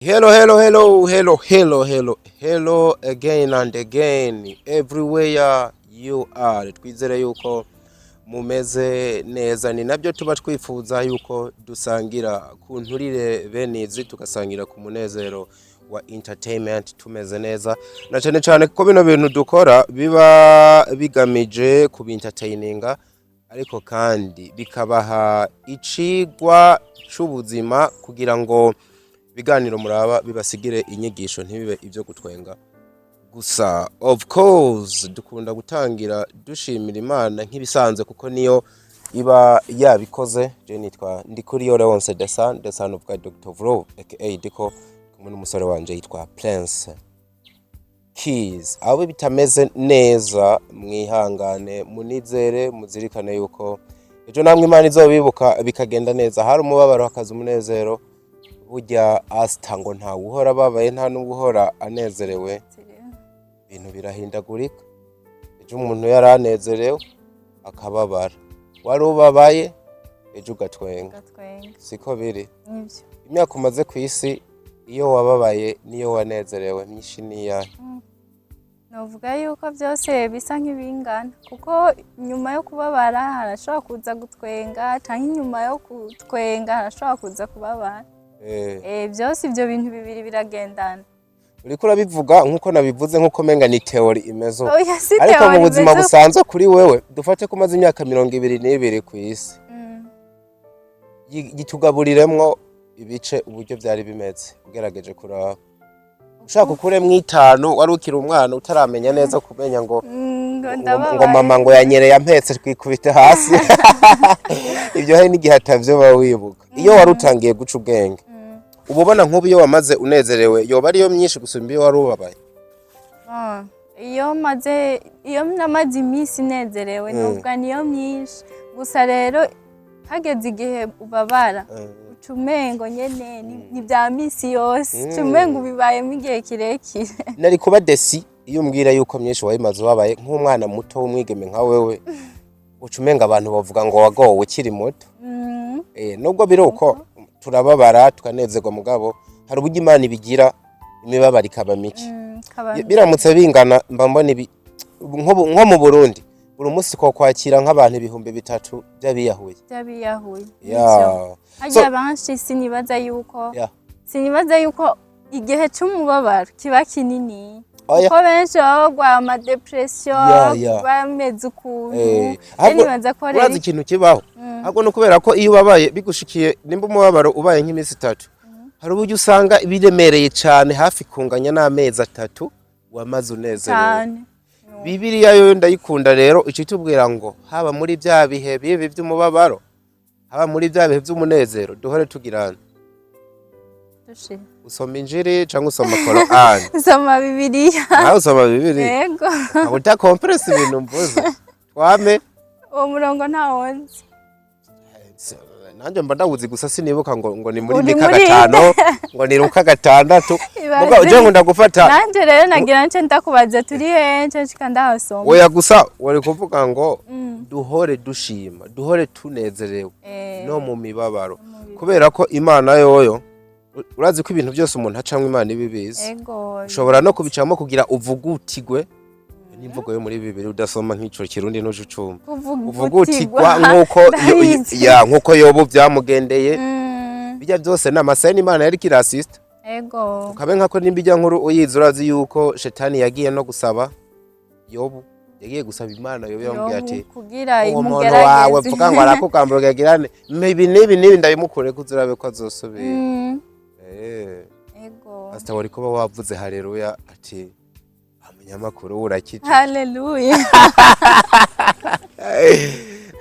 Hello again and again everywhere you are. Twizere yuko mumeze neza, ni nabyo tuba twifuza yuko dusangira ku nturire benizi, tugasangira ku munezero wa entertainment tumeze neza, na cyane cyane ko bino bintu dukora biba bigamije ku entertaininga, ariko kandi bikabaha icigwa c'ubuzima kugira ngo biganiro muraba bibasigire inyigisho ntibibe ivyo gutwenga gusa. Of course dukunda gutangira dushimira Imana nk'ibisanzwe kuko niyo iba yabikoze. Je nitwa Ndikuriyoronse the son of God, Dr. Vro aka Diko, kumwe n'umusore wanje yitwa Prince Keys. Abo bitameze neza mwihangane, munizere, muzirikane yuko ejo namwe Imana izobibuka bikagenda neza. Hari umubabaro hakaza umunezero. Burya ASTA ngo nta uhora babaye nta n'uhora anezerewe, ibintu birahindagurika. Ejo umuntu yaranezerewe akababara, wari ubabaye ejo ugatwenga. Siko biri nivyo imyaka umaze ku isi, iyo wababaye niyo wanezerewe myinshi niya. Novuga yuko byose bisa nk'ibingana, kuko nyuma yo kubabara harashobora kuza gutwenga, canke nyuma yo gutwenga harashobora kuza kubabara. Byose ibyo bintu bibiri biragendana. Uriko urabivuga nkuko nabivuze, nkuko menga ni theory imezo, ariko mu buzima busanzwe kuri wewe dufate ko maze imyaka 22 ku isi, gitugaburiremwo ibice uburyo byari bimeze. Ugerageje kuraba ushaka kuremwa 5 wari ukiri umwana utaramenya neza kumenya ngo mama ngo yanyereye ampetse twikubita hasi. Ibyo hari n'igihe atavyo bawibuka. Iyo wari utangiye guca ubwenge ububona nk'ubu iyo wamaze unezerewe yoba ariyo myinshi gusumba iyo wari ubabaye. Iyo namaze iminsi nezerewe novuga niyo myinshi gusa. Rero hageze igihe ubabara ucumengo nyene ni bya minsi yose, ucumengo bibayemo igihe kirekire. Nari kuba desi iyo mbwira yuko myinshi wayimaze ubabaye nk'umwana muto w'umwigeme nka wewe, ucumenga abantu bavuga ngo wagowe ukiri muto. Nubwo biruko turababara tukanezerwa, mugabo hari uburyo Imana ibigira imibabaro ikaba mike. Biramutse bingana mba mbona nko mu Burundi buri munsi ko kwakira nk'abantu 3,000 by'abiyahuye. Hajya banshi sinibaza yuko igihe cy'umubabaro kiba kinini, kuko benshi bagwa ama depression bameze ukuntu. Nibaza ko rero ikintu kibaho ahubwo no kubera ko iyo ubabaye bigushikiye nimba umubabaro ubaye nk'iminsi 3, hari uburyo usanga biremereye cyane hafi kunganya n'amezi 3 wamaze unezerewe. Bibiliya yo ndayikunda rero icitubwira ngo haba muri bya bihe bibi by'umubabaro, haba muri bya bihe by'umunezero, duhore tugirana. Usoma injiri cyangwa usoma Qur'an? Usoma Bibiliya. Usoma Bibiliya. Yego. Uta compress ibintu mvuze. Twame uwo murongo nta wonzi. Nanje mba ndawuzi gusa sinibuka ngo ni muri Mika 5 ngo ni Luka 6. Muga uje ngo ndagufata. Nanje rero nagira nce ndakubaza turi hence ndahasoma. Oya gusa wari kuvuga ngo duhore dushima, duhore tunezerewe no mu mibabaro, kubera ko Imana yoyo urazi ko ibintu byose umuntu acamwe Imana ibibizi. Ushobora no kubicamo kugira uvugutigwe. N'imvugo yo muri Bibiliya udasoma nk'ico kirundi no jucuma uvugutigwa nkuko Yobu byamugendeye. Bijya byose n'amaseni Imana yari kirasista. Ukabe nkako nimbijya nkuru uyizi, urazi yuko shetani yagiye no gusaba Yobu, yagiye gusaba Imana. Yobu yambwiye ati kugira imugerageze wawe vuga ngo arakukambura girane maybe nibi ndabimukure kuzurabe ko azosubira. ASTA wari kuba wavuze haleluya ati amunyamakuru urakije. Haleluya.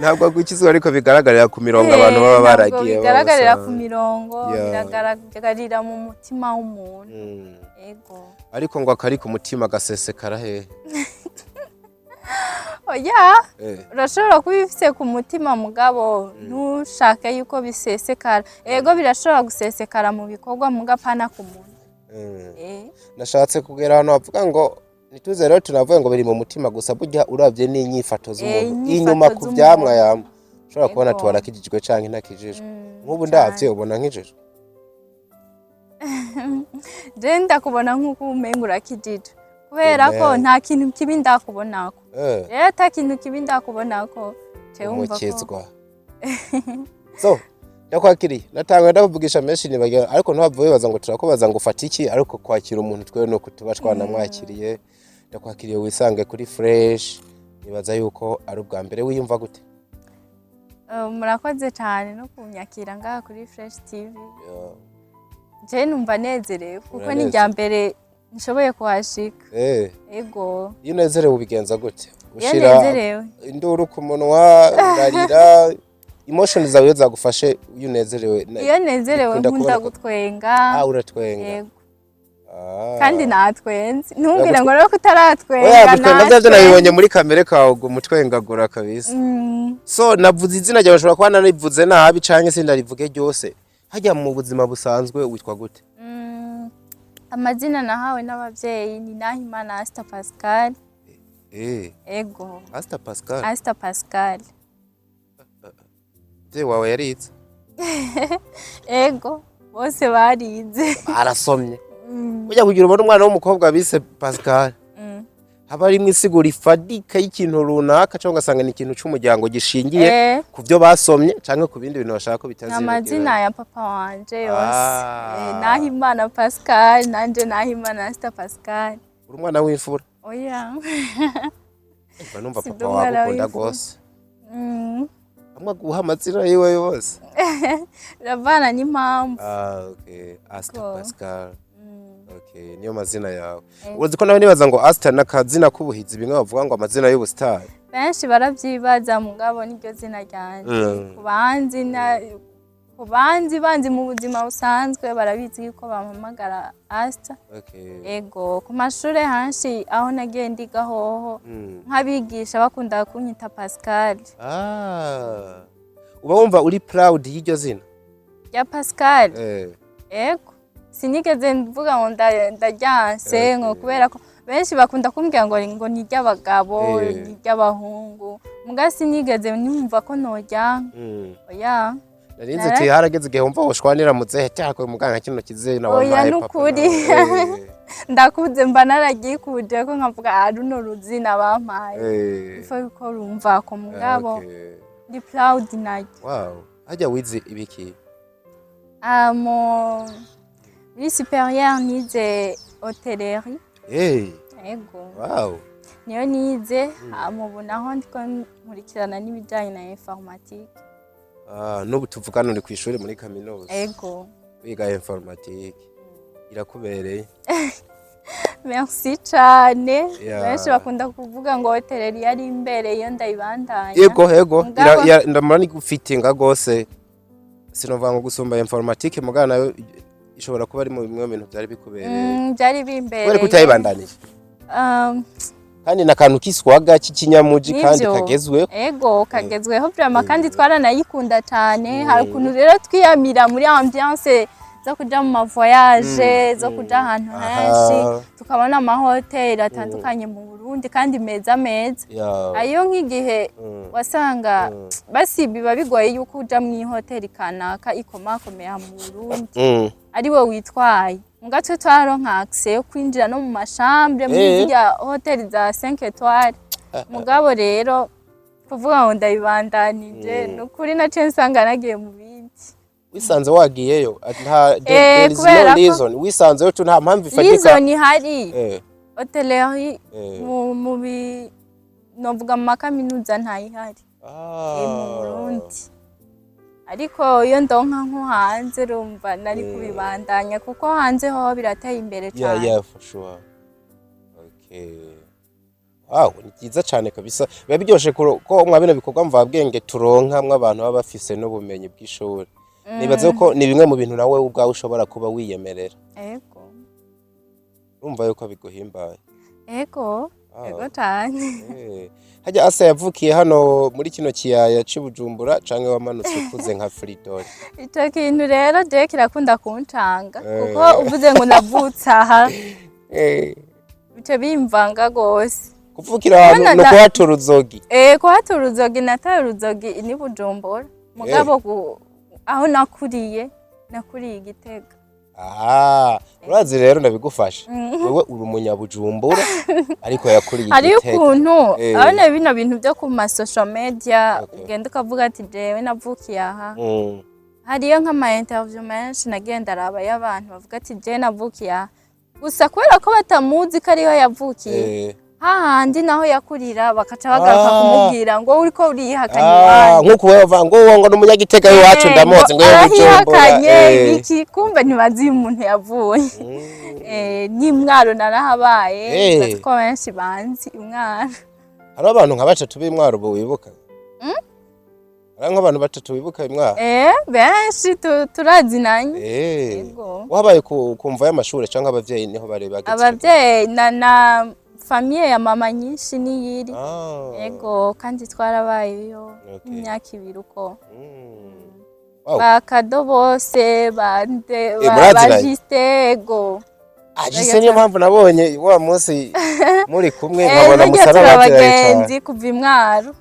Ntabwo gukizwa ariko bigaragarira ku mirongo abantu baba baragiye. Bigaragarira ku mirongo, biragaragarira mu mutima w'umuntu. Ariko ngo akari ku mutima gasesekara he? Oya, urashobora kuba ufite ku mutima mugabo ntushake yuko bisesekara. Ego birashobora gusesekara mu bikorwa mugapana ku muntu. Nashatse kugera hano bavuga ngo nituze rero tunavuye ngo biri mu mutima gusa, burya uravye n'inyifato z'umuntu inyuma ku byamwa yamwe ushobora kubona tuwarakijijwe canke ntakijijwe. Nk'ubu ndavye ubona nk'ijijwe. je ndakubona nk'uko umenga urakijije kubera ko nta kintu kibi ndakubonako rero ata kintu kibi ndakubonako jewe umva ko so ndakwakiriye natangwe ndavugisha menshi nibagira ariko ntavuye baza ngo turakubaza ngo ufata iki ariko kwakira umuntu twewe no kutuba twanamwakiriye ndakwakiriye wisange kuri fresh nibaza yuko ari ubwa mbere wiyumva gute murakoze cyane no kunyakira ngaha kuri Fresh TV je numva nezerewe kuko ni rya mbere nishoboye kuhashika ego iyo nezerewe ubigenza gute ushira induru ku munwa urarira emotions zawe zagufashe iyo nezerewe nkunda gutwenga uratwenga kandi natwenze ntumbwire ngo rero kutaratwenga navyo nabibonye muri kamere kawe umutwengagura kabisa so navuze izina ryawe bashobora kuba narivuze nabi canke sindarivuge ryose hajya mu buzima busanzwe witwa gute amazina nahawe n'abavyeyi ni Nahimana ASTA Pascal ego ASTA Pascal je wawe yarize ego bose barize arasomye ujya kugira ubona umwana w'umukobwa bise Pascal haba ari mwisigura ifadika y'ikintu runaka cyangwa ugasanga ni ikintu cy'umuryango gishingiye ku byo basomye cyangwa ku bindi bintu bashaka ko bitazira amazina ya papa wanje yose Nahimana Pascal nanje Nahimana ASTA Pascal uri umwana w'imfura oya numva papa wagukunda gose amwe guha amazina yiwe yose ravana n'impamvu okay ASTA Pascal okay niyo mazina yawe uzi ko nawe nibaza ngo ASTA nakazina kubuhizi bimwe bavuga ngo amazina y'ubustar benshi baravyibaza mugabo niryo zina ryanje kubanzi mu buzima busanzwe barabizi yuko bampamagara ASTA ego ku mashure hanshi aho nagiye ndiga hoho nk'abigisha bakunda kunyita Pascal uba wumva uri proud y'iryo zina ya Pascal ego sinigeze mvuga ngo ndaryanse ngo kubera ko benshi bakunda kumbwira ngo ni ry'abagabo ni ry'abahungu muga sinigeze nimva ko nojya oya narinze ati harageze igihe wumva woshwanira muzehe cyako muganga kino kizina wabaye papa oya nukuri ndakuze mba naragikuje ko nkavuga runo ruzina bampaye ifo ko rumva ko mugabo ndi proud nayo hajya wize ibiki muri supérieur nize hôtellerie ego niyo nize mubunaho ndiko nkurikirana n'ibijanye na informatique n'ubu tuvugana uri ku ishuri muri kaminuza ego wiga informatique irakubereye merci cyane benshi bakunda kuvuga ngo hôtellerie ari imbere iyo ndayibandanya yego ndamara nigufitinga gose sinovuga ngo gusumba informatique mugana nayo ishobora kuba ari mu bimwe bintu byari bikubereye byari bimbere wari kutayibandanije kandi nakantu kiswaga cy'kinyamuji kandi kagezweho ego kagezweho vraiment kandi twaranayikunda cyane hari ukuntu rero twiyamira muri ambiance zo kuja mu voyage zo kuja ahantu henshi tukabona amahoteli atandukanye mu Burundi kandi meza ayo nk'igihe wasanga biba bigoye yuko uja mu hoteli kanaka ikomakomeye mu Burundi ari we witwaye mugatwe twaronka accès yo kwinjira no mu mashambre muri ya hoteli za 5 étoiles mugabo rero kuvuga ngo ndayibandanije nukuri nace nsanga nagiye mu bindi wisanze wagiyeyo there is no reason wisanze yo nta mpamvu ifatika reason ihari hotelerie mu novuga mu makaminuza ntayihari mu Burundi ariko iyo ndonka nko hanze rumva nari kubibandanya kuko hanze ho birateye imbere cyane yeah for sure okay wow ni cyiza cyane kabisa biba byoshe ko mwabina bikorwa mvabwenge turonka mw'abantu baba bafise n'ubumenyi bw'ishuri nibaze ko ni bimwe mu bintu nawe ubwawe ushobora kuba wiyemerera ego urumva yuko biguhimbaye ego cyane hajya ASTA yavukiye hano muri kino kiyaya cy'Ubujumbura canke wamanutse kuze nka Freedom icyo kintu rero je kirakunda kuncanga kuko uvuze ngo navutse aha bice bimvanga gose kuvukira ahantu no kuhatura uruzogi kuhatura uruzogi nataye uruzogi ni Bujumbura mugabo aho nakuriye Igitega urazi rero ndabigufasha wewe uri umunyabujumbura ariko yakuriye hari igitega ukuntu abana bino bintu byo ku ma social media ugenda ukavuga ati jewe navukiye aha hariyo nk'ama interview menshi nagenda araba y'abantu bavuga ati jewe navukiye aha gusa kubera ko batamuzi ko ariho yavukiye hahandi naho yakurira bakaca bagaruka kumubwira ngo uriko urihakanye iwanyu nkuko wewe ngo n'umunyagitega iwacu ndamoze ngo yihakanye iki kumbe ntibazi umuntu yavuye n'imwaro narahabaye batko benshi banzi imwaro hari abantu nka batatu b'imwaro bo wibuka hari nk'abantu batatu bibuka imwaro benshi turazinanye yego wabaye kumva y'amashuri cyangwa abavyeyi niho bari bageze abavyeyi na famille ya mama nyinshi niyiri yego kandi twarabayeyo imyaka 2 uko bakado bose bande bajistego Agise niyo mpamvu nabonye wa munsi muri kumwe nkabona musara bagenzi kuva imwaro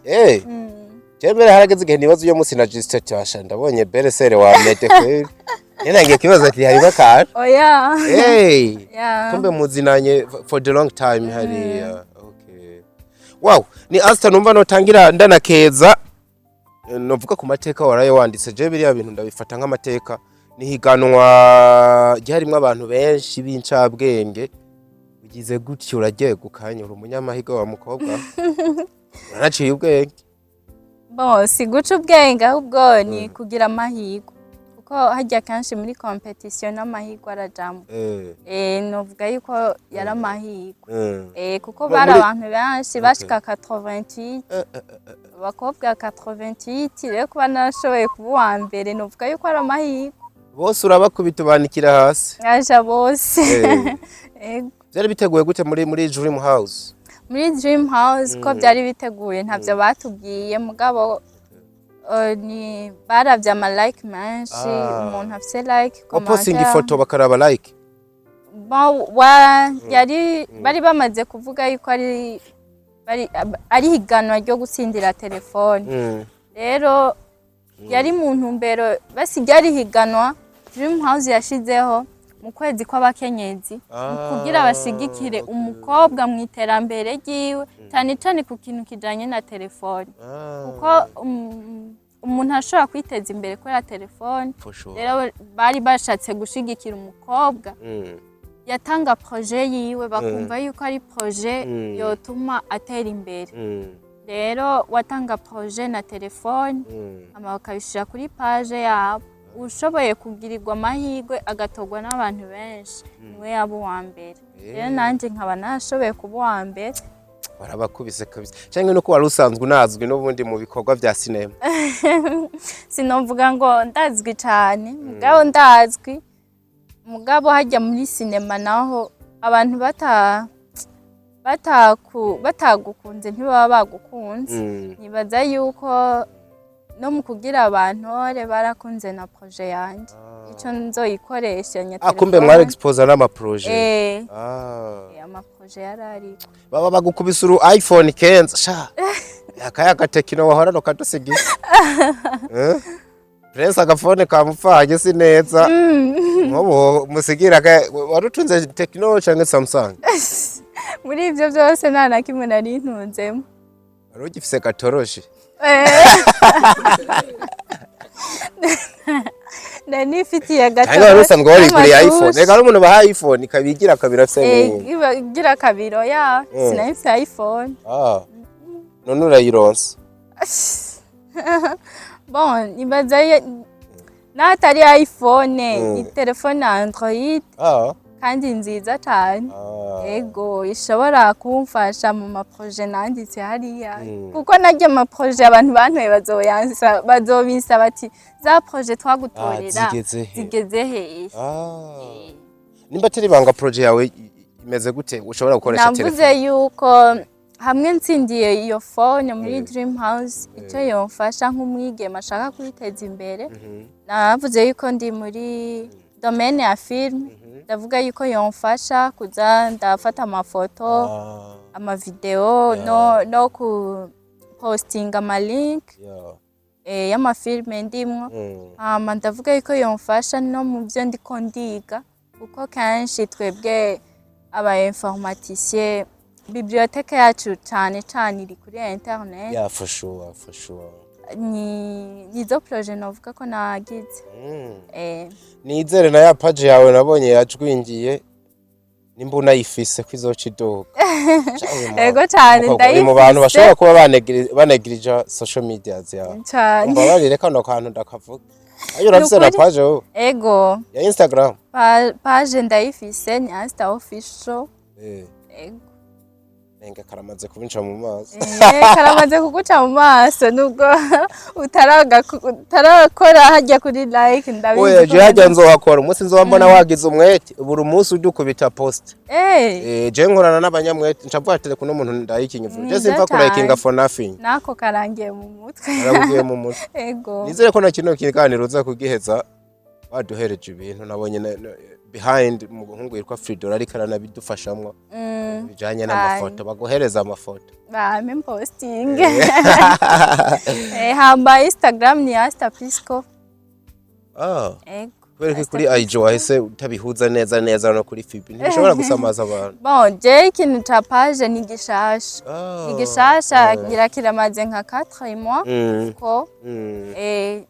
Jembere harageze igihe nibazo uyo munsi na Justin cyasha ndabonye beresere wa mete kweli Nyangiye kibazo ati hari bakara oya kumbe muzinanye for the long time hari okay wow ni ASTA numva notangira ndanakeza novuga ku mateka waraye wanditse je biriya bintu ndabifata nk'amateka nihiganwa ryarimwe abantu benshi b'incabwenge ugize gutyo uragiye gukanyura umunyamahiga wa mukobwa uranaciye ubwenge si guca ubwenge ahubwo ni kugira amahirwe kuko hajya kanshi muri competition n'amahirwe arajamo novuga yuko yari amahirwe kuko bari abantu benshi bashika 88 abakobwa 88 rero kuba narashoboye kuba uwa mbere novuga yuko ari amahirwe bose urabakubita banikira hasi aja bose byari biteguye gute muri Dream House muri Dream House ko byari biteguye ntavyo batubwiye mugabo ni baravye ama like menshi umuntu afise like posting ifoto bakaraba like yari bari bamaze kuvuga yuko ari higanwa ryo gutsindira telefone rero yari mu ntumbero basigari higanwa Dream House yashizeho mu kwezi kw'abakenyezi kugira bashigikire umukobwa mu iterambere ryiwe cyane ku kintu kijanye na telefone kuko umuntu ashobora kwiteza imbere kuri telefone rero bari bashatse gushigikira umukobwa yatanga projet yiwe bakumva yuko ari projet yotuma atera imbere rero watanga projet na telefone ama bakabishira kuri page yabo ushoboye kugirirwa amahirwe agatogwa n'abantu benshi niwe yabo wa mbere rero nanje nkaba nashoboye kuba wa mbere barabakubise kabisa cyangwa nuko wari usanzwe unazwi n'ubundi mu bikorwa bya sinema sinomvuga ngo ndazwi cyane mugabo ndazwi mugabo hajya muri sinema naho abantu batagukunze ntibaba bagukunze nibaza yuko no mu kugira abantu barakunze na projet yanje ico nzoyikoresha nya telefone kumbe mwari expose n'ama projet ama projet yarari baba bagukubisa uru iPhone 15 sha yakaya Tekno wahora no kadusigi Prince agafone kamufanye si neza nkobo musigira warutunze Tekno cyangwa Samsung muri ivyo byose nta na kimwe nari ntunzemo warugifise katoroshi Nani fitiye gato. Hanga rusanzwe wari kuri iPhone. Rega ari umuntu baha iPhone ikabigira kabira se. Igira kabiro ya. Sinayifise iPhone. None urayironse. Bon, ibaza natari iPhone, ni telefone Android. Kandi nziza cyane. Ego ishobora kumfasha mu ma projet nanditse hariya. Kuko najye ama projet abantu bantuye bazobisa bati za projet twagutorera zigeze he. Nimba teri banga projet yawe imeze gute ushobora gukoresha telefone. Navuze yuko hamwe nsindiye iyo phone muri Dream House icyo yomfasha nk'umwigeme ashaka kwiteza imbere. Navuze yuko ndi muri domaine ya film. Ndavuga yuko yomfasha kuza ndafata amafoto ama video no ku posting ama link y'amafilme ndimwo hama ndavuga yuko yomfasha no mu byo ndiko ndiga kuko kenshi twebwe aba informaticien bibliothèque yacu cyane iri kuri internet for sure nizo projet novuga ko nagize nizere na ya page yawe nabonye yajwingiye nimba unayifise kwizoca iduka ego cyane ndayifise mu bantu bashobora kuba banegirija social media yawe cyane mbabarire kano kantu ndakavuga ayo urafise na page wowe ego ya Instagram page ndayifise ni ASTA official ego nenga karamaze kubinca mu maso karamaze kuguca mu maso nubwo utarakora hajya kuri like ndabizi oya je hajya nzohakora umunsi nzobambona wagize umwete buri munsi udukubita post je nkorana n'abanyamwete ncavuga tele kuno muntu ndayikinyuvu je simva kulikinga for nothing nako karangiye mu mutwe arabugiye mu mutwe ego nizere ko na kino kiganiro uza kugiheza baduhereje ibintu nabonye behind umuhungu yitwa Fridor ariko aranabidufashamwo bijanye n'amafoto baguhereza amafoto bame posting hamba Instagram ni ASTA Pisco kubera kuri IG wahise utabihuza neza no kuri FB ntibishobora gusamaza abantu bon je ikintu ca page ni gishasha gira kiramaze nka 4 mois ko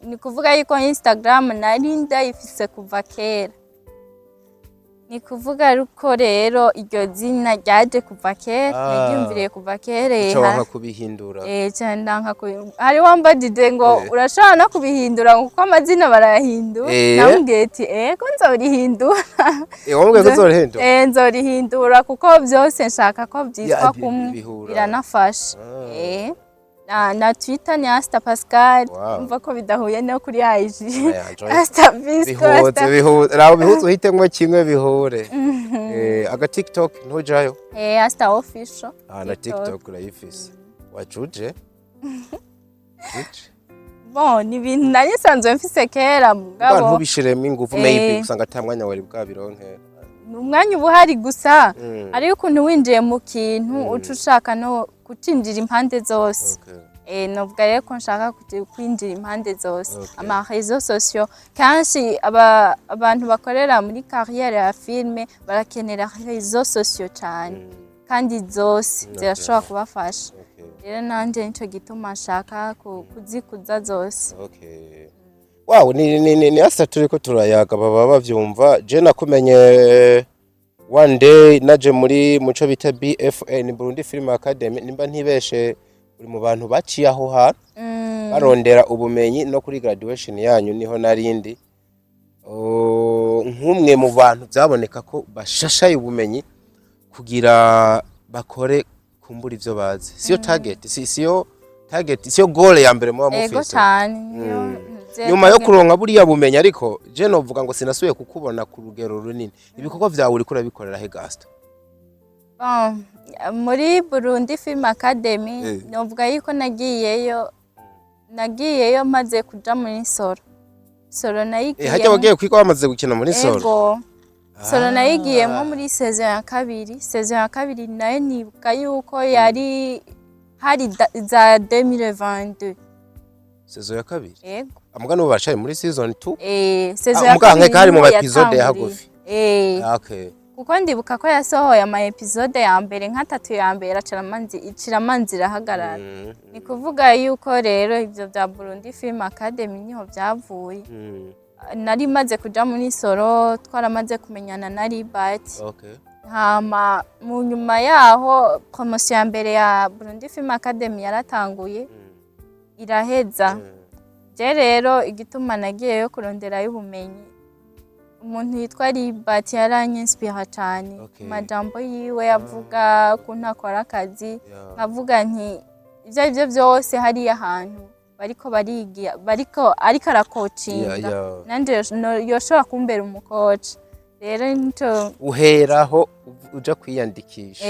ni kuvuga yuko Instagram nari ndayifise kuva kera ni kuvuga ruko rero iryo zina ryaje kuva kera naryumviriye kuva kera cyangwa kubihindura cyane hari wambadide ngo urashobora no kubihindura kuko amazina barayahindura namubwiye ati ko nzorihindura wambwiye ko nzorihindura nzorihindura kuko byose nshaka ko byitwa kumwe biranafasha na Twitter ni ASTA Pascal umva ko bidahuye no kuri IG ASTA Pisco bihuze uhitemwe kimwe bihure aga TikTok ntujayo ASTA official na TikTok urayifise wajuje bon ni bintu nari sanzwe mfise kera mugabo ntubishiremo ingufu maybe usanga atamwanya wari bwabironke umwanya ubuhari gusa ari ukuntu winjiye mu kintu uca ushaka no kutinjira impande zose novuga rero ko nshaka kwinjira impande zose ama réseaux sociaux kanshi abantu bakorera muri carrière ya filme barakenera réseaux sociaux cyane kandi zose zirashobora kubafasha rero nanje nico gituma nshaka kuzikuza zose wow ni ASTA turiko turayaga baba bavyumva je nakumenye one day naje muri muco bita BFN Burundi Film Academy nimba ntibeshe uri mu bantu baciye aho hantu barondera ubumenyi no kuri graduation yanyu niho narindi nk'umwe mu bantu byaboneka ko bashashaye ubumenyi kugira bakore kumbura ivyo bazi siyo target siyo goal ya mbere muba mufise ego cyane nyuma yo kuronka buriya bumenyi ariko je novuga ngo sinasubiye kukubona ku rugero runini ibikorwa vyawe uri kurabikorera he ASTA muri Burundi Film Academy novuga yuko nagiyeyo maze kuja muri solo nayigiye hajya bagiye kwiko bamaze gukina muri solo ego solo nayigiyemo muri saison ya kabiri nayo nibuka yuko yari hari za 2022 saison ya kabiri ego amugano bashaye muri season 2 saison ya kabiri kari mu episode hagufi okay kuko ndibuka ko yasohoye ama episode ya mbere nka 3 ya mbere iciramanzi rahagarara ni kuvuga yuko rero ivyo bya Burundi Film Academy niho byavuye nari maze kuja muri solo twaramaze kumenyana na Ribat hama mu nyuma yaho promotion ya mbere ya Burundi Film Academy yaratanguye iraheza je rero igituma nagiye yo kurondera y'ubumenyi umuntu yitwa Ribat yaranyispira cyane majambo yiwe yavuga ko ntakora akazi nkavuga nti ivyo byose hari ahantu bariko ariko arakocinga nande yoshobora kumbera umukoci rero nito uheraho uja kwiyandikisha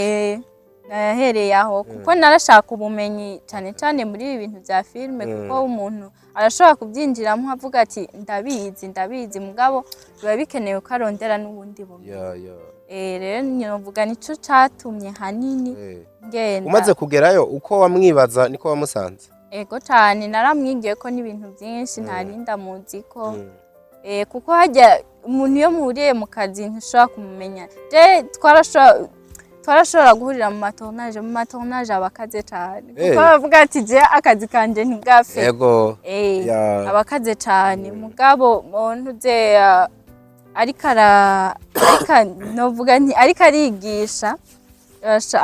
nahereye aho kuko narashaka ubumenyi cyane muri ibi bintu bya filme kuko umuntu arashobora kubyinjiramo avuga ati ndabizi mugabo biba bikenewe ko arondera n'ubundi bumenyi rero nyovuga nico catumye hanini ngenda umaze kugerayo uko wamwibaza niko wamusanze ego cyane naramwigiye ko n'ibintu byinshi ntarinda muzi ko kuko hajya umuntu iyo muhuriye mu kazi ntushobora kumumenya twarashobora guhurira mu matonaje abakaze cyane kuko bavuga ati je akazi kanje ntigafe yego abakaze cyane mugabo muntu je ariko novuga nti ariko arigisha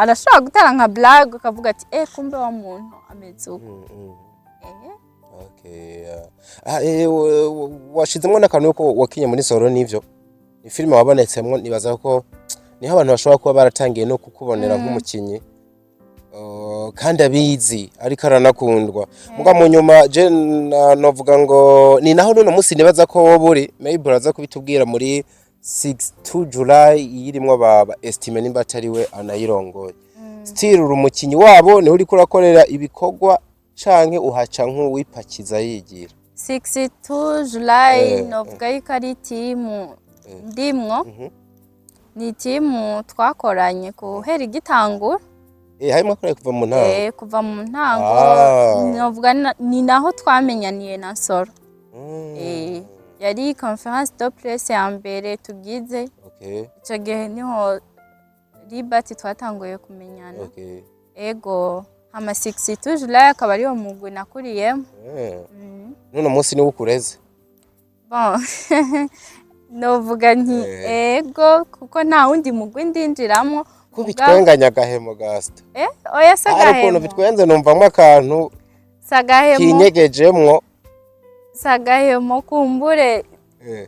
arashobora gutara nka blague akavuga ati kumbe wa muntu ameze uko washizemwo n'akantu yuko wakinye muri soro n'ivyo ni filime wabonetsemwo nibaza ko niho abantu bashobora kuba baratangiye no kukubonera nk'umukinyi kandi abizi ariko aranakundwa muga mu nyuma je novuga ngo ni naho none musi nibaza ko wowe uri maybe uraza kubitubwira muri 2 July yirimwo baba estime nimba atari we anayirongoye still uri umukinyi wabo ni uri kurakorera ibikorwa canke uhaca nk'uwipakiza yigira 2 July novuga yuko ari timu ndimwo ni timu twakoranye kuhera igitangura harimo koreye kuva mu ntango kuva mu ntango novuga ni naho twamenyaniye na soro yari conference de presse ya mbere tugize ico gihe niho Liberty twatanguye kumenyana ego ama 2 July akaba ari wo mugwi nakuriyemo none munsi ni ukureze bon novuga nti ego kuko nta wundi mugwi ndinjiramo kubitwenganya gahemo gasta oya sagahemo ariko bitwenze numvamwe akantu sagahemo kinyegejemwo sagahemo kumbure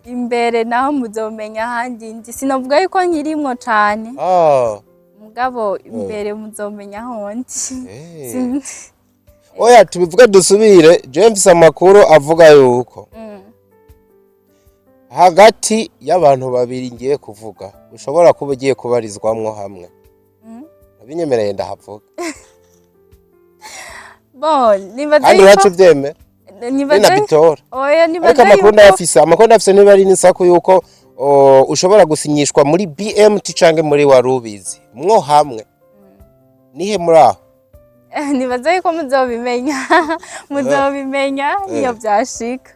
imbere naho muzomenya handi ndi sinovuga yuko nkirimwo cyane mugabo imbere muzomenya hondi oya tubivuge dusubire James amakuru avuga yuko hagati y'abantu babiri ngiye kuvuga ushobora kuba ugiye kubarizwamwo hamwe abinyemereye ndahavuga bon nibaza yuko uracu byeme nibaza oya nibaza yuko amakuru ndafise niba ari n'isako yuko ushobora gusinyishwa muri BMT canke muri Warubizi mwo hamwe nihe muri aho nibaza yuko muzobimenya niyo byashika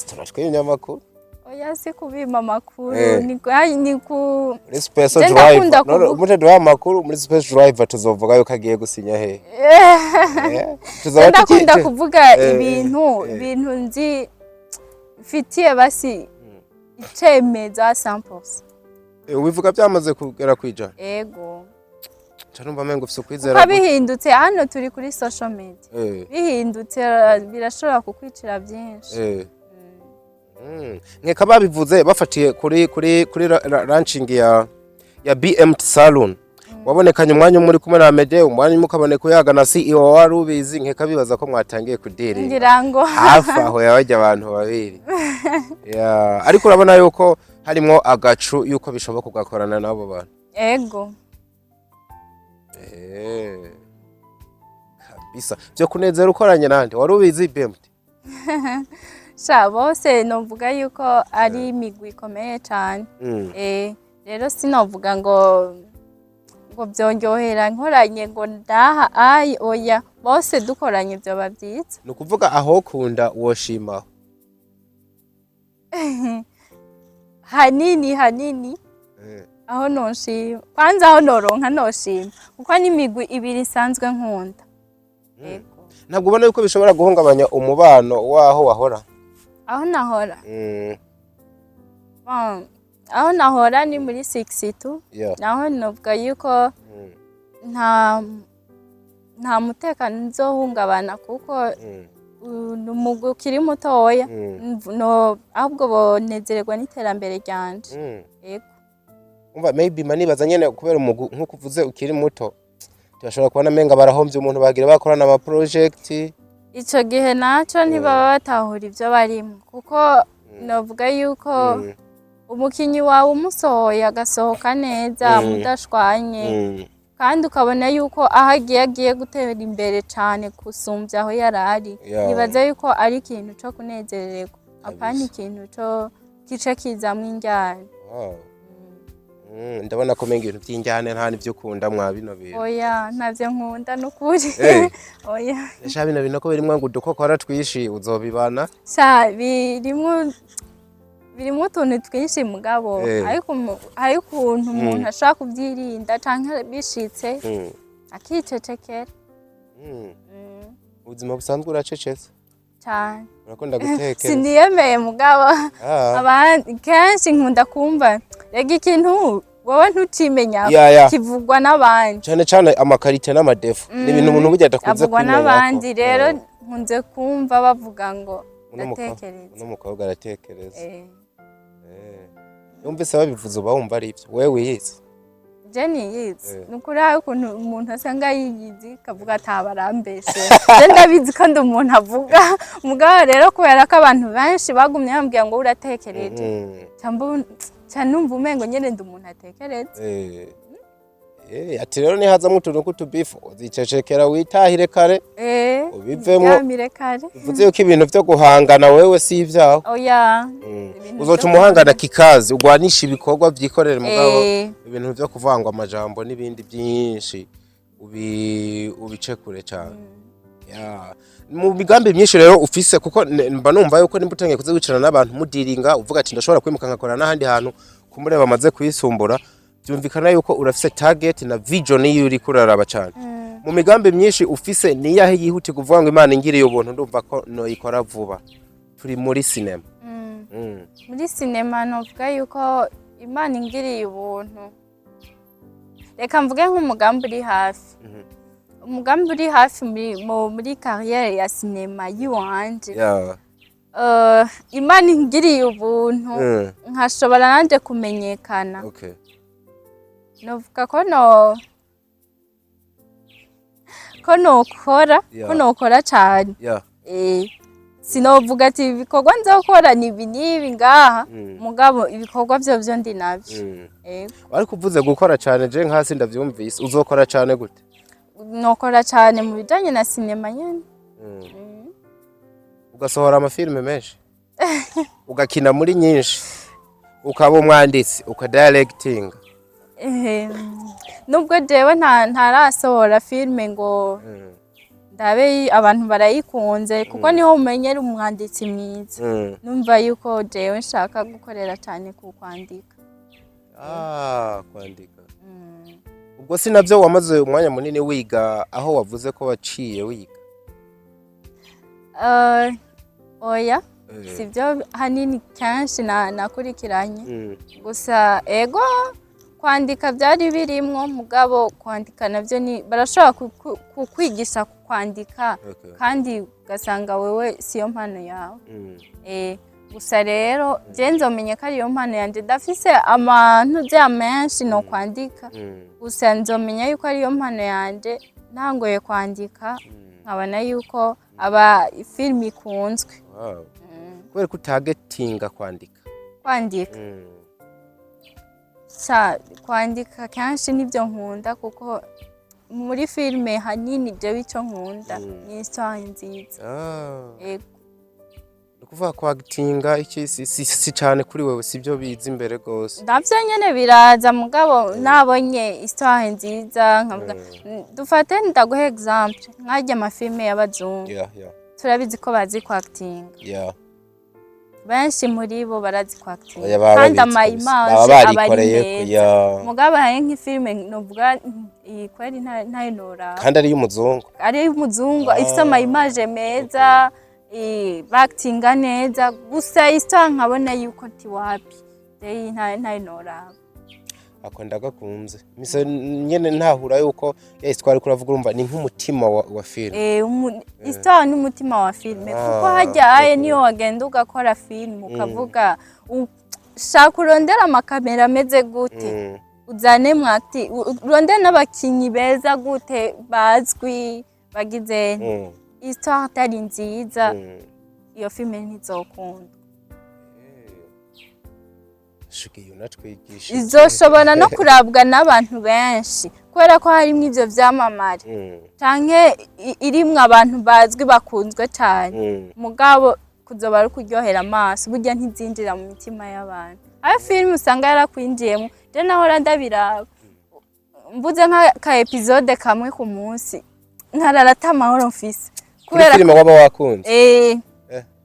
turashwe y'inyamakuru oya si kubima makuru ni ku muri special drive umuje duha makuru muri special drive tuzovuga yuko agiye gusinya he ndakunda kuvuga ibintu nzi fitiye basi icemeza 100%. Ubivuga byamaze kugera kwijana. Ego. Canumva mengo ufise kwizera. Kabihindutse hano turi kuri social media. Bihindutse birashobora kukwicira byinshi. Nkeka babivuze bafatiye kuri launching ya BMT Salon. Wabonekanye umwanya muri kumwe na Mede umwanya mukabone kuyaga na CEO wa Warubizi nkeka bibaza ko mwatangiye kudiri. Ngirango hafa aho yabajya abantu babiri. Ariko urabona yuko harimo agacu yuko bishoboka kugakorana nabo bantu. Ego. Kabisa. Byo kunezera ukoranye nande Warubizi BMT. Sha bose novuga yuko ari imigwi ikomeye cyane. Rero sinovuga ngo byonyohera nkoranye ngo ndaha oya bose dukoranye byo babyitse. Nukuvuga aho kunda woshima. Hanini. Aho noshima. Kwanza aho noronka noshima. Kuko ni imigwi ibiri isanzwe nkunda. Yego. Ntabwo ubona yuko bishobora guhungabanya umubano waho wahora. Aho nahora. Aho nahora ni muri 62 naho novuga yuko nta mutekano nzohungabana kuko numugwi ukiri mutoya no ahubwo bonezererwa n'iterambere ryanje. Yego umva maybe manibaza nyene kubera umugwi nkuko uvuze ukiri muto turashobora kubona menga barahomvye umuntu bagira bakorana ama project ico gihe naco ntibaba batahura ivyo barimo kuko novuga yuko umukinyi wawe umusohoye agasohoka neza mudashwanye kandi ukabona yuko agiye gutera imbere cyane kusumbya aho yarari nibaza yuko ari ikintu cyo kunezererwa apana ikintu cyo kice kizamwe injyana. ndabona ko menga ibintu by'injyane nta nivyo ukunda mwa bino bintu. Oya ntavyo nkunda nukuri. Oya. Esha bino bintu ko birimwo ngo udukokora twishi uzobibana. Sha birimwo utuntu twinshi mugabo ariko ukuntu umuntu ashaka kubyirinda canke bishitse akicecekera. Ubuzima busanzwe uracecetse cyane. urakunda gutekera. Siniyemeye mugabo abandi kenshi nkunda kumva rega ikintu wowe ntucimenya kivugwa n'abandi cyane amakarite n'amadefu ni ibintu umuntu burya adakunze kwimenya n'abandi rero nkunze kumva bavuga ngo ndatekereza n'umukobwa aratekereza. Yumvise babivuze uba wumva ari ibyo wewe wiyizi. Jenny yizi nukuri aho ukuntu umuntu asanga yiyizi kavuga atabarambeshe je ndabizi ko ndi umuntu avuga mugabo rero kubera ko abantu benshi bagumye bambwiye ngo uratekereje cyane numva umengo nyene ndi umuntu atekereza. Ati rero ni hazamwe utuntu kutubifu uzicecekera witahire kare ubivemo bivuze yuko ibintu byo guhangana wewe si ivyaho. Oya uzoca umuhangana kikazi ugwanisha ibikorwa vyikorera mugabo ibintu byo kuvangwa amajambo n'ibindi byinshi ubice kure cyane. Mu bigambi myinshi rero ufise kuko mba numva yuko nimba utangiye kuze wicarana n'abantu mudiringa uvuga ati ndashobora kwimuka nkakora n'ahandi hantu kumureba bamaze kwisumbura byumvikana yuko urafise target na vision y'uri kuraraba cyane. Mu migambi myinshi ufise ni yahe yihuti kuvuga ngo Imana ingiriye ubuntu ndumva ko no ikora vuba. Turi muri cinema. Muri cinema novuga yuko Imana ingiriye ubuntu. Reka mvuge nk'umugambi uri hafi. Umugambi uri hafi muri carrière ya cinema yiwanje. Imana ingiriye ubuntu nkashobora nanje kumenyekana. Novuga ko nokora cyane. Sinovuga ati ibikorwa nzokora ni nibi ngaha mugabo ibikorwa byo ndi navyo. Ariko uvuze gukora cyane je nkasi ndavyumvise uzokora cyane gute? Nokora cyane mu bijanye na cinema nyene. Ugasohora amafilme menshi ugakina muri nyinshi ukaba umwanditsi ukadirecting. Nubwo jewe ntarasohora filme ngo ndabe abantu barayikunze kuko niho umenyera umwanditsi mwiza. Numva yuko jewe nshaka gukorera cyane ku kwandika. Kwandika. Ubwo sinavyo wamaze umwanya munini wiga aho wavuze ko waciye wiga. Oya sivyo hanini kenshi nakurikiranye gusa ego kwandika byari birimwo mugabo kwandika navyo ni barashobora kukwigisha kwandika kandi ugasanga wewe siyo mpano yawe. Gusa rero je nzomenye ko ariyo mpano yanje ndafise amantu menshi no kwandika gusa nzomenya yuko ariyo mpano yanje ntangoye kwandika nkabona yuko aba film ikunzwe. Kubera ko targetinga kwandika kwandika kenshi nibyo nkunda kuko muri filme hanini jewe ico nkunda ni histoire nziza. Kuvuga kwagitinga iki si cyane kuri wewe sibyo biza imbere gose. Ndavyo nyene biraza mugabo nabonye histoire nziza nkavuga dufate ndaguhe exemple nkajya amafilme y'abazungu. Turabizi ko bazi kwagitinga. Benshi muri bo barazi kwagitinga kandi amaimage abari mugabo hari nk'ifilme novuga iyi kweri ntayo nora kandi ari y'umuzungu ifite amaimage meza bakitinga neza gusa histoire nkabona yuko ti wapi ntayo nora. Akunda gakunze mise nyene ntahura yuko histoire kuravuga urumva ni nk'umutima wa film. Histoire ni umutima wa film kuko hajya niyo wagenda ugakora film ukavuga shaka urondera amakamera ameze gute uzane mwati urondera n'abakinyi beza gute bazwi bagize histoire atari nziza iyo film ntizokunda. Izoshobora no kurabwa n'abantu benshi kubera ko harimo ivyo vyamamare canke irimwe abantu bazwi bakunzwe cyane mugabo kuzoba ari kuryohera amaso burya ntizinjira mu mitima y'abantu ayo filime usanga yarakwinjiyemo je nahora ndabiraba mbuze nk'aka episode kamwe ku munsi ntararata amahoro mfise kubera filime waba wakunze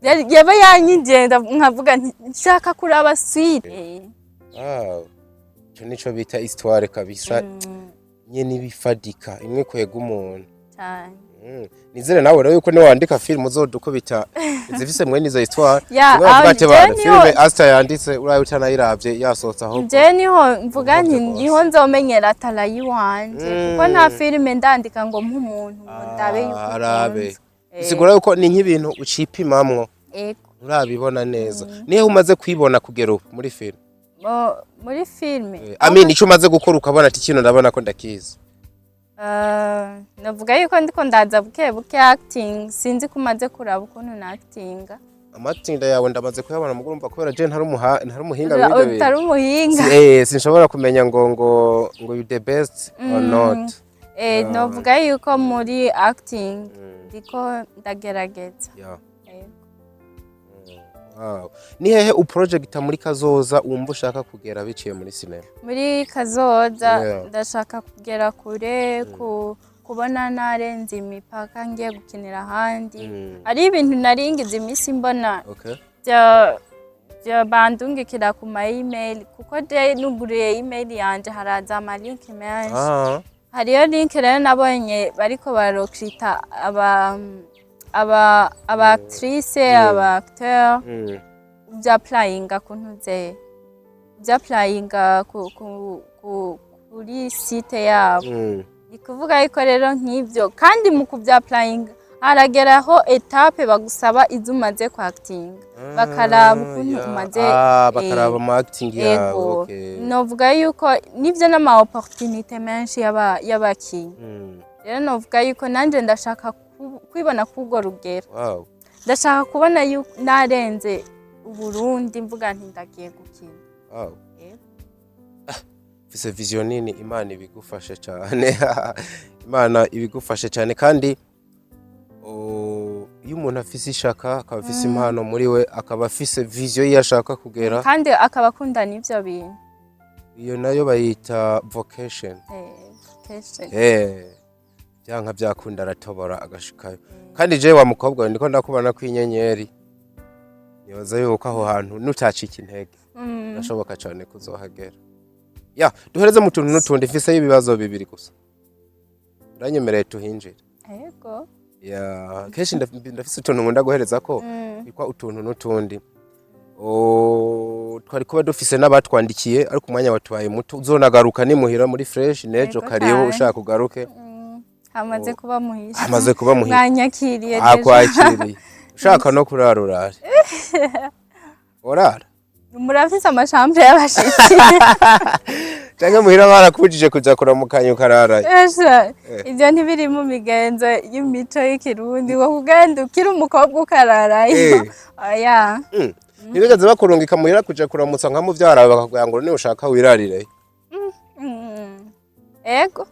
yaba yanyigenda nkavuga nshaka kuraba suite cyo nico bita histoire kabisa nyene bifadika imwe kwega umuntu cyane nizere nawe rero yuko ni wandika film uzodukubita zifise mwene izo histoire filime ASTA yanditse uraye utanayiravye yasohotse aho je niho mvuga nti niho nzomenyera talayi wanje kuko nta filime ndandika ngo nk'umuntu ndabe yuko arabe sigura yuko ni nk'ibintu ucipimamwo urabibona neza nihe umaze kwibona kugera ubu muri film muri filime ico umaze gukora ukabona ati kino ndabona ko ndakizi navuga yuko ndiko ndaza buke acting sinzi ko umaze kuraba ukuntu na actinga amatinda yawe ndamaze kuyabona muguru umva kubera je ntari umuhinga w'ibyo bintu utari umuhinga sinshobora kumenya ngo you the best or not navuga yuko muri acting ndiko ndagerageza wow ni hehe uprojecta muri kazoza wumva ushaka kugera biciye muri cinema muri kazoza ndashaka kugera kure kubona narenze imipaka ngiye gukinira ahandi ari ibintu naringize imisi mbona bandungikira ku ma email kuko je nuguriye email yanje haraza ama link menshi hariyo link rero nabonye bariko barokrita aba actrice aba acteur byaplayinga kuntuze byaplayinga kuri site yabo ikuvuga yuko rero nk'ivyo kandi mu kubyaplayinga harageraho etape bagusaba izumaze ku acting bakaraba ukuntu umaze bakaraba mu acting yawe novuga yuko nivyo n'ama opportunité menshi y'abakinyi rero novuga yuko nanje ndashaka kwibona kubwo rugero ndashaka kubona yuko narenze Burundi mvuga nti ndagiye gukina fise vision nini Imana ibigufashe cyane Imana ibigufashe cyane kandi iyo umuntu afise ishaka akaba afise impano muri we akaba afise vision yashaka kugera kandi akaba akundana ivyo bintu iyo nayo bayita vocation byanka byakunda aratobora agashikayo kandi je wa mukobwa ndiko ndakubana kw'inyenyeri yoza yuko aho hantu nutacika intege nashoboka cyane kuzohagera duhereze mu tuntu n'utundi mfise ibibazo bibiri gusa uranyemereye tuhinjire yego kenshi ndafise utuntu nkunda guhereza ko bikwa utuntu n'utundi twari kuba dufise n'abatwandikiye ariko umwanya watubaye muto uzonagaruka nimuhira muri fresh nejo kariyo ushaka kugaruke hamaze kuba muhisha mwanyakiriye akwakiriye ushaka no kurara urare orara murafise amashambure y'abashitsi cyangwa muhira barakubujije kuja kuramukanya ukarara ivyo ntibiri mu migenzo y'imico y'ikirundi wo kugenda ukira umukobwa ukararayo ntibigeze bakurungika muhira kuja kuramutsa nka muvyara bakavuga ngo ni ushaka wirarire ego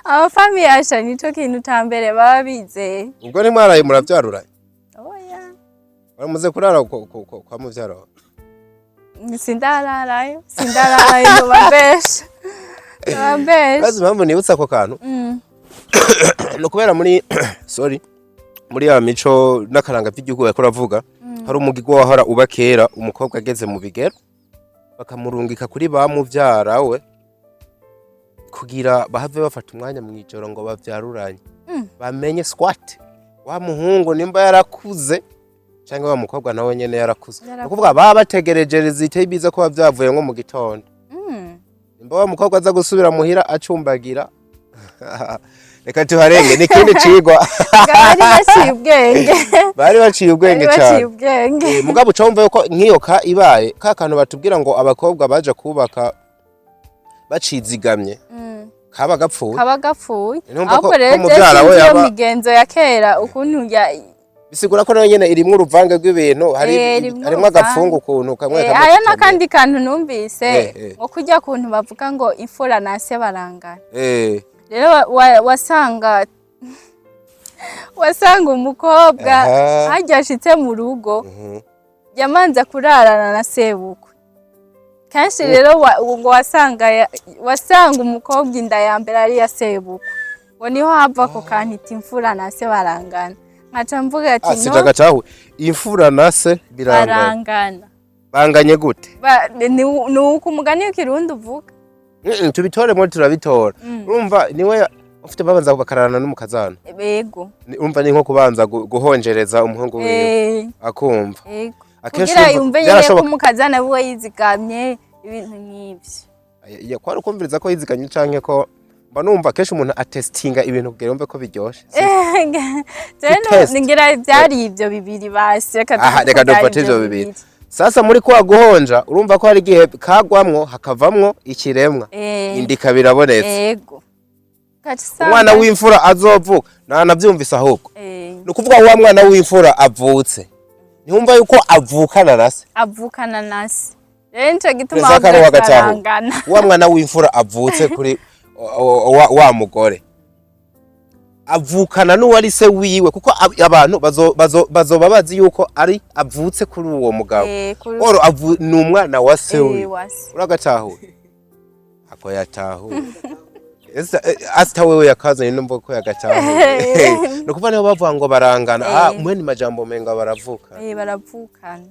amafamiye asha nico kintu cambere baba bizeye ubwo ntimwaraye muravyaruraye baramuze kurara kwa muvyara sindararayo nobambesha kazi mpamvu nibutsa ako kantu no kubera muri muri ya mico n'akaranga vy'igihugu yakora avuga hari umugirwa wahora uba kera umukobwa ageze mu bigero bakamurungika kuri ba muvyara we kugira bahave bafata umwanya mwijoro ngo bavyaruranye bamenye squat wa muhungu nimba yarakuze cyangwa wa mukobwa nawe nyene yarakuze ukuvuga baba bategereje rezite biza ko bavyavuye nko mu gitondo nimba wa mukobwa aza gusubira muhira acumbagira reka tuharenge nikindi cigwa bari baciye ubwenge cyane mugabo ucumva yuko nkiyo ibaye ka kantu batubwira ngo abakobwa baje kubaka bacizigamye kaba gapfuye ahubwo rero iyo migenzo ya kera ukuntu bisigura ko nayo nyene irimwe uruvange rw'ibintu harimwe agafungu ukuntu kamwe aya nakandi kantu numvise ngo kujya kuntu bavuga ngo imfura nase barangana rero wasanga umukobwa hajya ashitse mu rugo yamanza kurarana na sebukwe. Kenshi rero ngo wasanga umukobwa inda ya mbere ari ya sebukwe. Ngo niho hava ko kanti imfura na se barangana. Nkaca mvuga ati no. Sitaga cyaho imfura na se birangana. Banganye gute? Nuko umugani w'ikirundi uvuga. Tubitore muri turabitora. Urumva niwe ufite babanza kubakarana n'umukazana. Yego. Urumva ni nko kubanza guhonjereza umuhungu wiwe akumva. Yego. Kugira yumve yeye ko umukazana we yizigamye ibintu nk'ibyo. Ya kwari kumviriza ko yiziganye canke ko mba numva kesho umuntu atestinga ibintu kugira yumve ko biryoshe. Ngira byari ibyo bibiri basi reka dufate ibyo bibiri. Sasa muri kwa guhonja urumva ko hari gihe kagwamwo hakavamwo ikiremwa indika birabonetse. Yego. Umwana w'imfura azovuka navyumvise ahubwo. Nukuvuga wa mwana w'imfura avutse. Nihumva yuko avukana nase. Avukana nase. Rento gituma barangana. Wa mwana w'imfura avutse kuri wa mugore. Avukana n'uwari se wiwe kuko abantu bazoba bazi yuko ari avutse kuri uwo mugabo. Oro ni umwana wa se wiwe. Uragatahuye. Ako yatahuye. ASTA wewe yakazanye numva ko yagatahuye. Nukuva niho bavuga ngo barangana. Mwene majambo menga baravuka. Baravukana.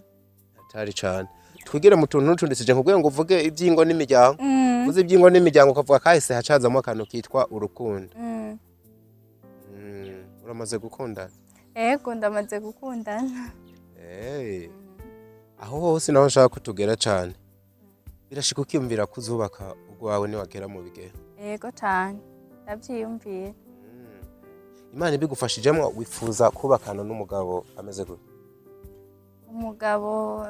Atari cyane. Twigire mu tuntu n'utundisije nkubwiye ngo uvuge ibyingo n'imiryango. Uvuze ibyingo n'imiryango ukavuga kahise hacazamo akantu kitwa urukundo. Uramaze gukundana? Yego ndamaze gukundana. Aho hose naho nshaka kutugera cyane. Birashika ukiyumvira kuzubaka urwawe niwagera mu bigero. Yego cyane. Ndabyiyumviye. Imana ibigufashijemo wifuza kubakana n'umugabo ameze gute? Umugabo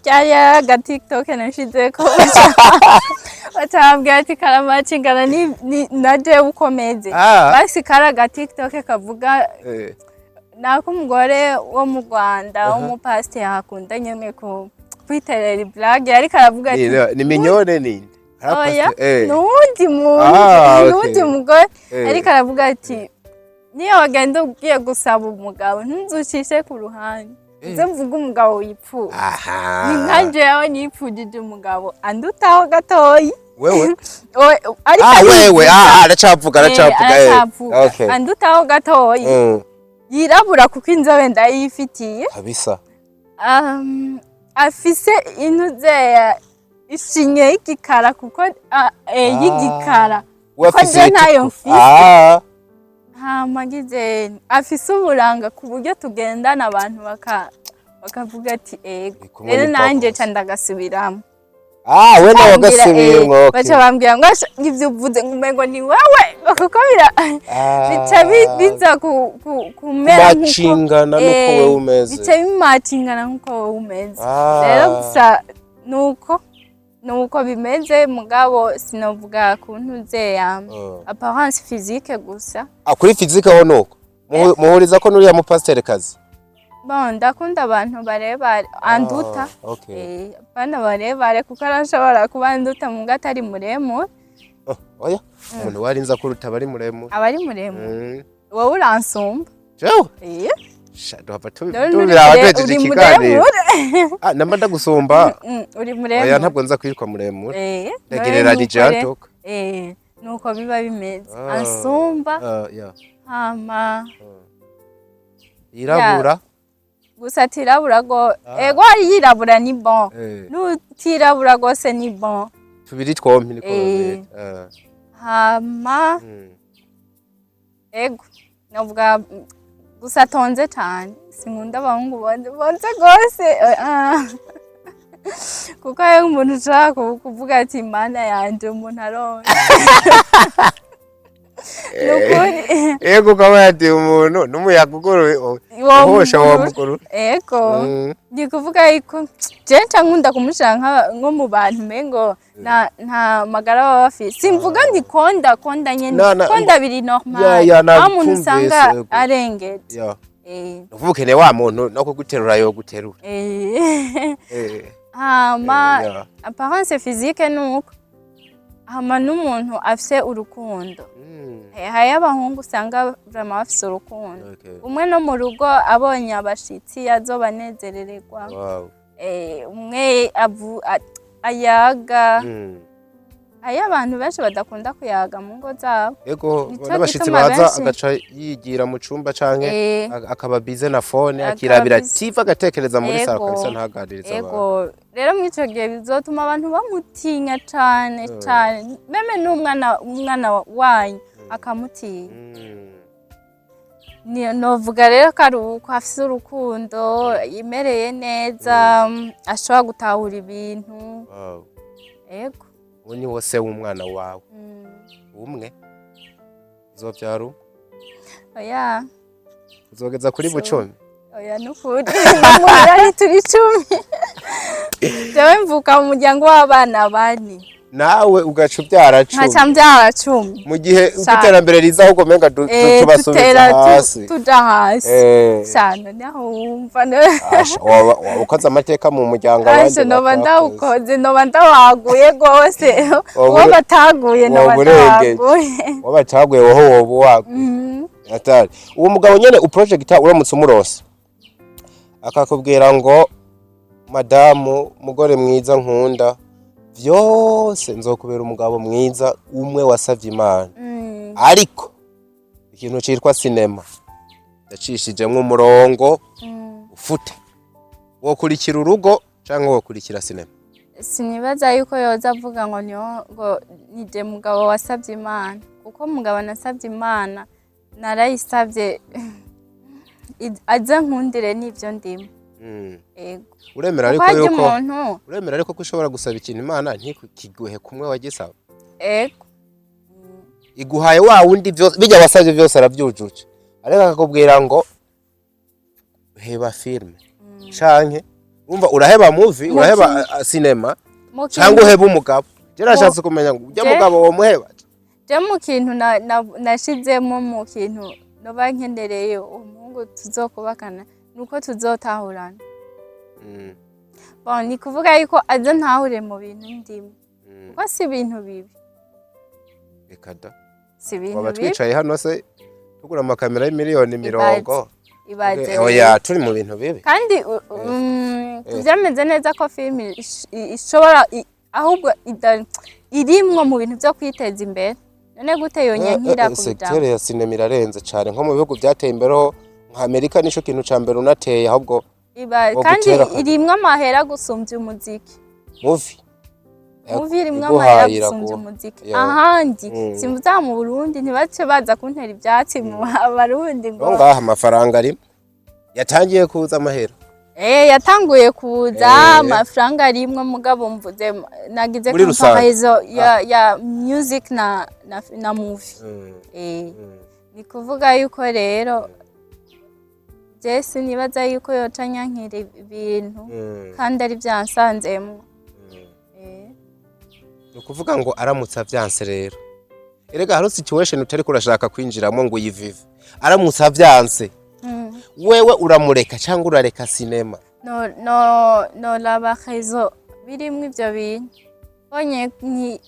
cyari aga TikTok nashize ko batambye ati karamacingana ni naje ukomeze. Basi karaga TikTok kavuga nako umugore wo mu Rwanda umupasteur hakundanye me ko kwiterera blague yari karavuga ati ni minyone ninde? Nundi mugore ariko aravuga ati niyo wagenda ugiye gusaba umugabo ntuzucishe ku ruhande uze mvuga umugabo wipfuye. Ni nkanje yawe nipfujije umugabo andutaho gatoyi wewe wewe aracavuga okay andutaho gatoyi yirabura kuko inzobe ndayifitiye kabisa. Afise intuze ishinye y'igikara kuko y'igikara ko je nayo mfise. Magize afise uburanga ku buryo tugendana abantu bakavuga ati ego rero nanje ca ndagasubiramo. We nawe wagasubiyemo. Baca bambwira ngo ivyo uvuze ngumengo ni wewe kuko bica biza kumera nk'uko wewe umeze. Bica bimacingana nk'uko wewe umeze. Rero gusa nuko bimeze mugabo sinovuga kuntuze apparence physique gusa. Kuri physique ho nuko muhuriza ko nuriya mu pasteur kazi. Bon ndakunda abantu barebare anduta. Bana barebare kuko arashobora kuba anduta mu gatari muremure. Oya umuntu warinza kuruta bari muremure. Abari muremure. Wowe uransumba. Jewe? Shado hapa tubirabateje ikiganiro. Namba ndagusumba. Uri muremure. Oya ntabwo nza kwirwa muremure. Ndagereranije atoka. Nuko biba bimeze. Ansumba. Hama. Irabura. Gusa tirabura go ego ari yirabura ni bon. Nutirabura gose ni bon. Tubiri twompi niko bimeze. Hama. Ego novuga gusa tonze cyane sinkunda abahungu bonze gose kuko ayo umuntu ushaka kuvuga ati imana yanje umuntu aronse. Ego kama ati umuntu n'umuyaga ugorowe hosha wa mukuru. Ego ndi kuvuga iko je nkunda kumushaka nko mu bantu mengo nta magara baba bafise. Simvuga ndi konda nyene konda biri normal. Amuntu usanga arengete. Uvukene wa muntu no kuguterura yo guterura. Hama apparence physique nuko hama n'umuntu afise urukundo hariyo abahungu usanga vraiment bafise urukundo umwe no mu rugo abonye abashitsi azobanezerererwa umwe ayaga hariyo abantu benshi badakunda kuyaga mu ngo zabo yego n'abashitsi baza agaca yigira mu cumba canke akaba bize na phone akirabira TV agatekereza muri saro kabisa ntaganiriza abantu yego rero mw'ico gihe bizotuma abantu bamutinya cane cane meme n'umwana wanyu akamutinya novuga rero ko ari uko afise urukundo yimereye neza ashobora gutahura ibintu yego ubu ni wose w'umwana wawe umwe uzovyara oya uzogeza kuri bucumi oya nukuri muhira ntituri 10 jewe mvuka mu muryango w'abana bane nawe ugaca ubyara 10 nkaca mbyara 10 mu gihe iterambere riza ahubwo menga tubasubiza hasi tuja hasi cyane naho wumva ukoze amateka mu muryango abandi noba ndawukoze noba ndawaguye gose uwo bataguye noba ndawaguye uwo bataguye woho wobu waguye atari uwo mugabo nyene uprojecta uramutse umurose akakubwira ngo madamu mugore mwiza nkunda vyose nzokubera umugabo mwiza umwe wasavye Imana ariko ikintu cirwa sinema yacishijemwe umurongo ufute wokurikira urugo canke wokurikira sinema sinibaza yuko yoza avuga ngo nije mugabo wasavye Imana kuko mugabo nasavye Imana narayisavye aza nkundire n'ivyo ndimo ego uremera ariko ko ushobora gusaba ikintu Imana ntikiguhe kumwe wagisaba ego iguhaye wa wundi byose bijya wasavye byose aravyujuje ariko akakubwira ngo heba filme canke umva uraheba movie uraheba cinema cyangwa uheba umugabo gerashatse kumenya ngo ujya mugabo wo muheba je mu kintu nashizemo mu kintu no bankendereye umuhungu tuzokubakana nuko tuzotahurana bon ni kuvuga yuko aza ntahure mu bintu ndimo kuko si ibintu bibi rekada si ibintu bibi wabatwicaye hano se tugura amakamera y'imiliyoni 100 ibaze oya turi mu bintu bibi kandi tuvyameze neza ko film ishobora ahubwo irimwo mu bintu byo kwiteza imbere none gute yonyankira ku secteur ya cinema irarenze cyane nko mu bihugu byateye imbereho nka Amerika nico kintu ca mbere unateye ahubwo kandi irimwe amahera gusumbya umuziki movie irimwe amahera gusumbya umuziki ahandi simvuza mu Burundi ntibace baza kuntera ibyatsi mu Barundi ngo ngaha amafaranga ari yatangiye kuza amahera yatanguye kuza amafaranga arimwe mugabo mvuze nagize comparaison ya music na movie ni kuvuga yuko rero Jesse nibaza yuko yocanyankira ibintu kandi ari byansanzemo no kuvuga ngo aramutsa vyanse rero erega haro situation utari kurashaka kwinjiramo ngo uyivive aramutsa vyanse wewe uramureka cyangwa urareka cinema no laba rezo birimwe ivyo bintu bonye ni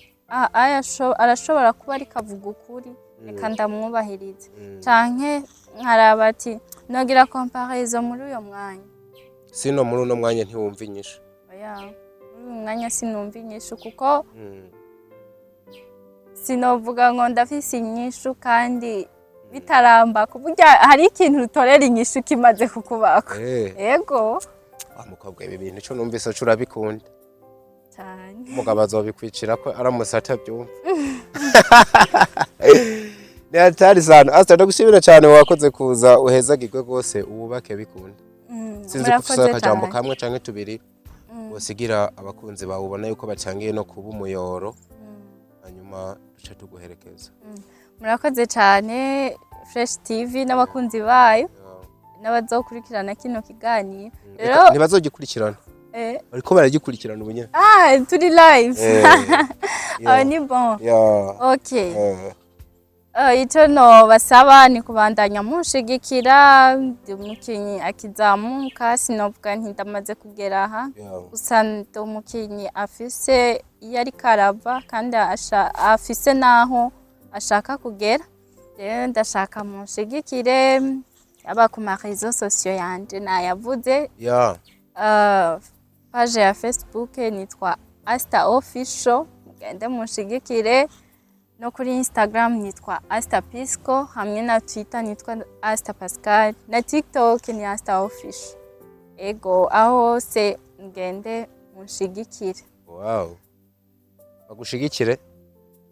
arashobora kuba ari kavuga ukuri reka ndamwubahiriza canke nkaraba ati nogira comparaison muri uyo mwanya sino muri uno mwanya ntiwumva inyishu oya muri uyu mwanya sinumva inyishu kuko sinovuga ngo ndafise inyishu kandi bitaramba kuburya hari ikintu utorera inyishu kimaze kukubako yego wa mukobwa ibi bintu cyo numvise cyo urabikunda cyane umugabo azobikwicira ko aramutse atabyumva ni atari sana ASTA ndagushimira cyane wakoze kuza uhezagirwe rwose ububake bikunda sinzi kuvuga akajambo kamwe canke tubiri wosigira abakunzi bawe ubona yuko bacangiye no kuba umuyoro hanyuma duce tuguherekeza murakoze cyane Fresh TV n'abakunzi bayo n'abazokurikirana kino kiganiro rero ntibazogikurikirana ariko baragikurikirana ubunya turi live ni bon okay icyo no basaba ni kubandanya munshigikira umukinyi akizamuka sinovuga nti ndamaze kugera aha gusa ndi umukinyi afise iyo ari karava kandi afise naho ashaka kugera rero ndashaka munshigikire aba ku marezo sosiyo yanje nayavuze page ya Facebook nitwa ASTA official mugende munshigikire no kuri Instagram nitwa ASTA Pisco hamwe na Twitter nitwa ASTA Pascal na TikTok ni ASTA official ego aho se ngende munshigikire. Wow, bagushigikire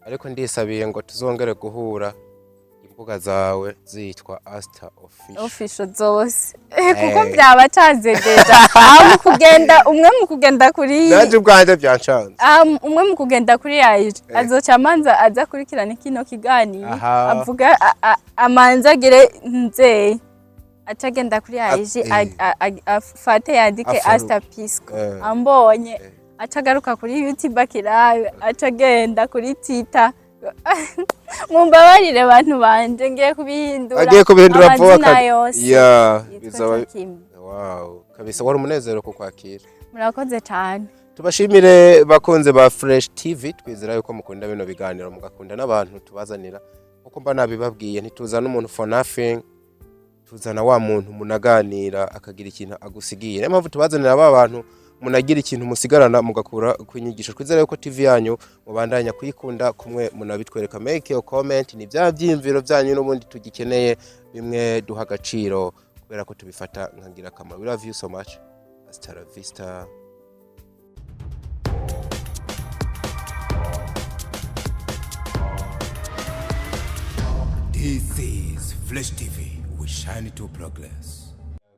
ariko ndisabiye ngo tuzongere guhura imbuga zawe zitwa ASTA official zose kuko byaba canzegeja umwe mu kugenda kuri naje bwanje byancanze umwe mu kugenda kuri yaje azoca manza aza kurikirana kino kiganiro avuga amanza gire nzeye acagenda kuri yaje afate yandike ASTA Pisco ambonye acagaruka kuri YouTube akirabe acagenda kuri Twitter mumbabarire abantu banje ngiye kubihindura vuba bizaba wow kabisa wari umunezero kukwakira murakoze cyane tubashimire bakunze ba Fresh TV twizera yuko mukunda bino biganiro mugakunda n'abantu tubazanira uko mba nabibabwiye ntituzana umuntu for nothing tuzana wa muntu munaganira akagira ikintu agusigiye niyo mpamvu tubazanira aba bantu munagira ikintu musigarana mugakura kwinyigisho twizera yuko TV yanyu mubandanya kuyikunda kumwe munabitwereka make your comment ni bya byimviro byanyu n'ubundi tugikeneye bimwe duha agaciro kubera ko tubifata nkangira kamaro. We love you so much. Hasta la vista. This is Flash TV. We shine to progress.